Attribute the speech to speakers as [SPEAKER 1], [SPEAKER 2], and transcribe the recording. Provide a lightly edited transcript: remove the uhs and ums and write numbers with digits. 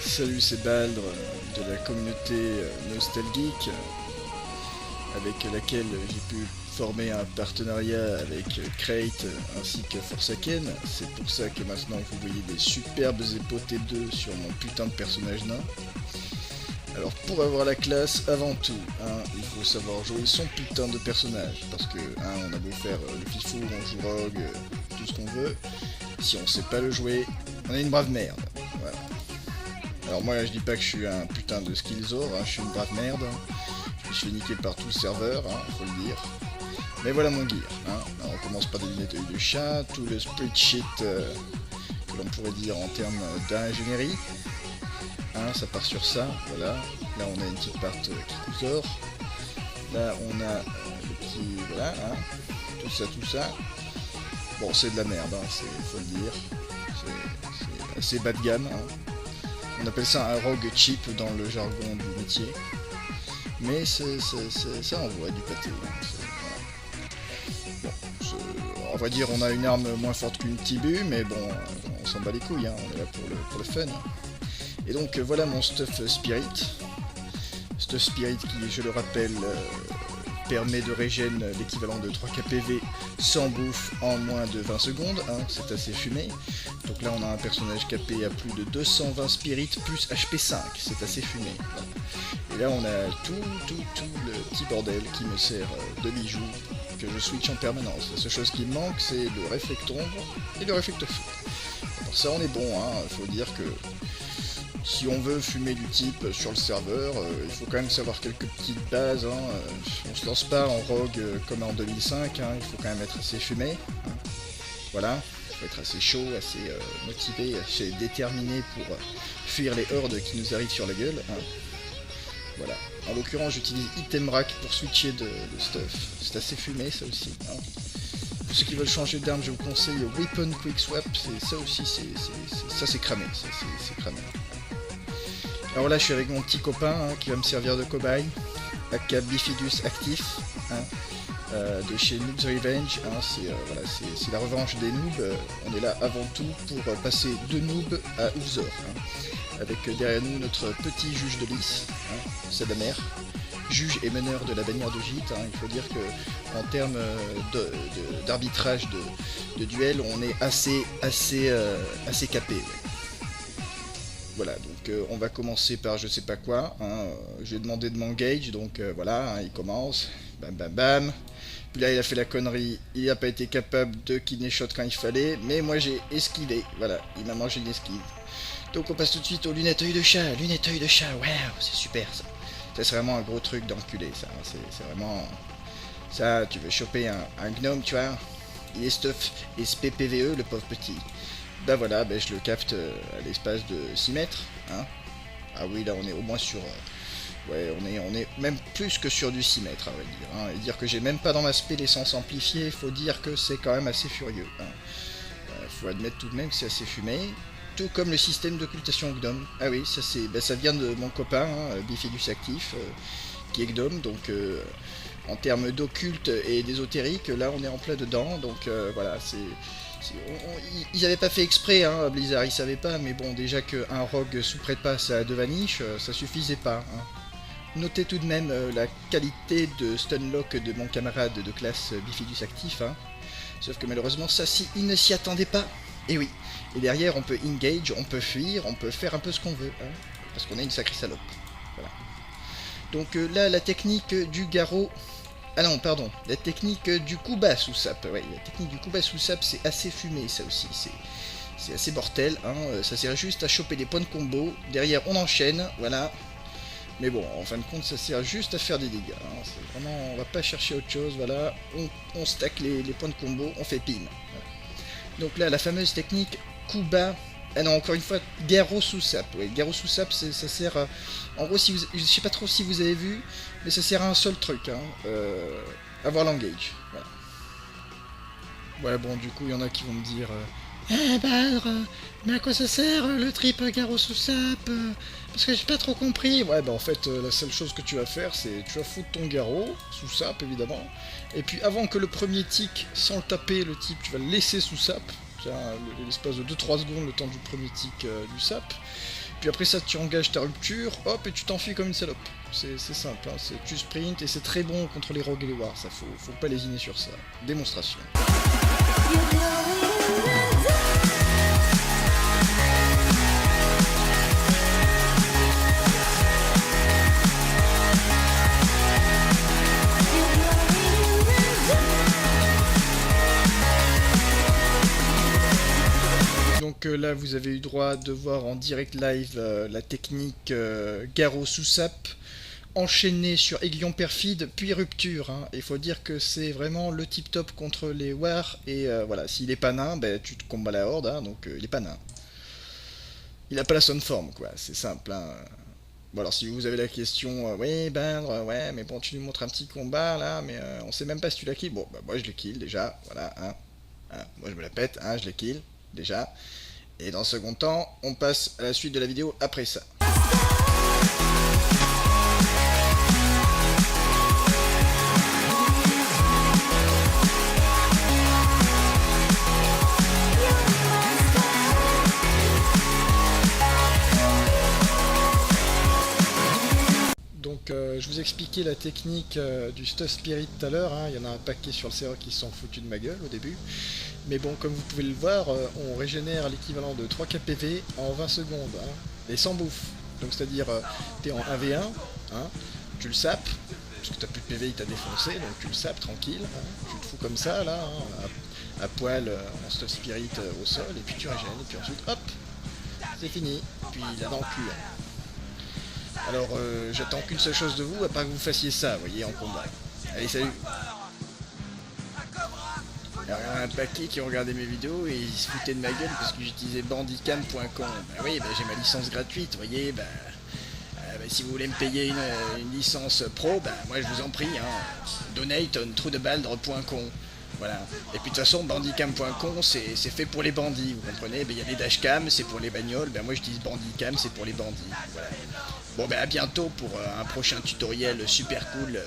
[SPEAKER 1] Salut, c'est Baldr de la communauté nostalgique avec laquelle j'ai pu former un partenariat avec Crate ainsi que Forsaken. C'est pour ça que maintenant vous voyez des superbes épaules T2 sur mon putain de personnage nain. Alors pour avoir la classe, avant tout, il faut savoir jouer son putain de personnage. Parce que on a beau faire le fifou, on joue rogue, tout ce qu'on veut. Si on sait pas le jouer, on est une brave merde. Voilà. Alors moi je dis pas que je suis un putain de skillzor, je suis une brave merde. Je me suis fait niquer par tout le serveur, faut le dire. Mais voilà mon gear. Alors, on commence par des lunettes d'œil de chat, tout le split shit que l'on pourrait dire en termes d'ingénierie. Ça part sur ça, voilà. Là on a une petite part Kikuzor. Là on a le petit, voilà, tout ça. Bon c'est de la merde, faut le dire. C'est assez bas de gamme. On appelle ça un rogue cheap dans le jargon du métier. Mais ça envoie du pâté. Voilà. Bon, on va dire on a une arme moins forte qu'une Tibu, mais bon, on s'en bat les couilles, on est là pour le fun. Et donc voilà mon Stuff Spirit. Stuff Spirit qui, je le rappelle, permet de régène l'équivalent de 3 KPV sans bouffe en moins de 20 secondes, c'est assez fumé. Donc là on a un personnage KP à plus de 220 spirit plus HP 5, c'est assez fumé. Voilà. Et là on a tout le petit bordel qui me sert de bijoux que je switch en permanence. La seule chose qui me manque c'est le réflectombre et le réflectofeu. Pour ça on est bon, faut dire que si on veut fumer du type sur le serveur, il faut quand même savoir quelques petites bases. On se lance pas en rogue comme en 2005, il faut quand même être assez fumé. Voilà, il faut être assez chaud, assez motivé, assez déterminé pour fuir les hordes qui nous arrivent sur la gueule. Voilà, en l'occurrence j'utilise item rack pour switcher de stuff, c'est assez fumé ça aussi. Pour ceux qui veulent changer d'arme, je vous conseille Weapon Quick Swap, ça aussi, ça c'est cramé, c'est cramé. Alors là je suis avec mon petit copain qui va me servir de cobaye, aka Bifidus actif, de chez Noob's Revenge, c'est la revanche des noobs. On est là avant tout pour passer de noob à Ouzor, avec derrière nous notre petit juge de lys, Sadamer, juge et meneur de la bannière de gîte. Il faut dire que en termes d'arbitrage de duel, on est assez capé. Ouais. Voilà, donc on va commencer par je sais pas quoi, je lui ai demandé de m'engage, donc voilà, il commence, bam bam bam, puis là il a fait la connerie, il n'a pas été capable de kidney shot quand il fallait, mais moi j'ai esquivé, voilà, il m'a mangé une esquive. Donc on passe tout de suite aux lunettes œil de chat, waouh, c'est super ça. Ça c'est vraiment un gros truc d'enculé ça, c'est vraiment, ça tu veux choper un gnome tu vois, il est stuff SPPVE le pauvre petit. Bah voilà, je le capte à l'espace de 6 mètres. Ah oui, là on est au moins sur... ouais, on est même plus que sur du 6 mètres, à vrai dire. Et dire que j'ai même pas dans ma spé l'essence amplifiée, faut dire que c'est quand même assez furieux. Faut admettre tout de même que c'est assez fumé. Tout comme le système d'occultation Gdom. Ah oui, ça vient de mon copain, Bifidus Actif, qui est Gdom, donc... en termes d'occulte et d'ésotérique, là on est en plein dedans, donc voilà, ils avaient pas fait exprès, Blizzard ils savaient pas, mais bon, déjà qu'un rogue sous prépasse à 2 vanish, ça suffisait pas. Notez tout de même la qualité de stunlock de mon camarade de classe Bifidus Actif, sauf que malheureusement ça, il ne s'y attendait pas, et oui, et derrière on peut engage, on peut fuir, on peut faire un peu ce qu'on veut, parce qu'on est une sacrée salope, voilà. Donc là, la technique du garrot... Ah non, pardon, la technique du coup bas sous sap. Ouais, la technique du coup bas sous sap, c'est assez fumé, ça aussi. C'est assez mortel, ça sert juste à choper des points de combo. Derrière, on enchaîne, voilà. Mais bon, en fin de compte, ça sert juste à faire des dégâts. C'est vraiment, on va pas chercher autre chose, voilà. On stack les points de combo, on fait pim. Voilà. Donc là, la fameuse technique coup bas. Ah non, encore une fois, garrot sous sap. Ouais, garrot sous sap, ça sert à... En gros, je sais pas trop si vous avez vu, mais ça sert à un seul truc, avoir l'engage. Voilà. Ouais, bon, du coup, il y en a qui vont me dire... Eh ben, mais à quoi ça sert le trip Garo sous sap parce que j'ai pas trop compris. Ouais, bah en fait, la seule chose que tu vas faire, c'est tu vas foutre ton garrot sous sap, évidemment. Et puis avant que le premier tic, sans le taper, le type, tu vas le laisser sous sap. L'espace de 2-3 secondes, le temps du premier tic du sap. Puis après ça, tu engages ta rupture, hop, et tu t'enfuis comme une salope. C'est simple, hein, tu sprints et c'est très bon contre les rogues et les wars, ça faut pas lésiner sur ça. Démonstration. Donc là, vous avez eu droit de voir en direct live la technique Garrot sous sap, enchaîné sur Aiguillon perfide, puis rupture. Hein. Il faut dire que c'est vraiment le tip top contre les War. Et voilà, s'il est pas nain, ben, tu te combats la horde, hein, donc il est pas nain. Il a pas la sonne forme, quoi, c'est simple. Hein. Bon, alors si vous avez la question, oui, ben, ouais, mais bon, tu nous montres un petit combat là, mais on sait même pas si tu l'as kill. Bon, bah, moi je l'ai kill déjà, voilà, hein. Hein, moi je me la pète, hein, je l'ai kill déjà. Et dans le second temps, on passe à la suite de la vidéo après ça. Donc je vous expliquais la technique du Stuff Spirit tout à l'heure, hein. Il y en a un paquet sur le serveur qui se sont foutus de ma gueule au début. Mais bon, comme vous pouvez le voir, on régénère l'équivalent de 3 KPV en 20 secondes, hein, et sans bouffe. Donc c'est-à-dire, t'es en 1v1, hein, tu le sapes, parce que t'as plus de PV, il t'a défoncé, donc tu le sapes tranquille, hein, tu te fous comme ça, là, hein, à poil, en Stuff Spirit au sol, et puis tu régènes, et puis ensuite, hop, c'est fini, et puis là dans le cul. Hein. Alors, j'attends qu'une seule chose de vous, à part que vous fassiez ça, vous voyez, en combat. Allez, salut! Alors, il y en a un paquet qui ont regardé mes vidéos et ils se foutaient de ma gueule parce que j'utilisais bandicam.com. Bah oui, bah, j'ai ma licence gratuite, vous voyez, bah, si vous voulez me payer une licence pro, bah moi je vous en prie, hein, donate on trudebaldre.com. Voilà. Et puis de toute façon, bandicam.com c'est fait pour les bandits, vous comprenez? Il y a des dashcams, c'est pour les bagnoles, bah moi j'utilise bandicam, c'est pour les bandits. Voilà. Bon, bah à bientôt pour un prochain tutoriel super cool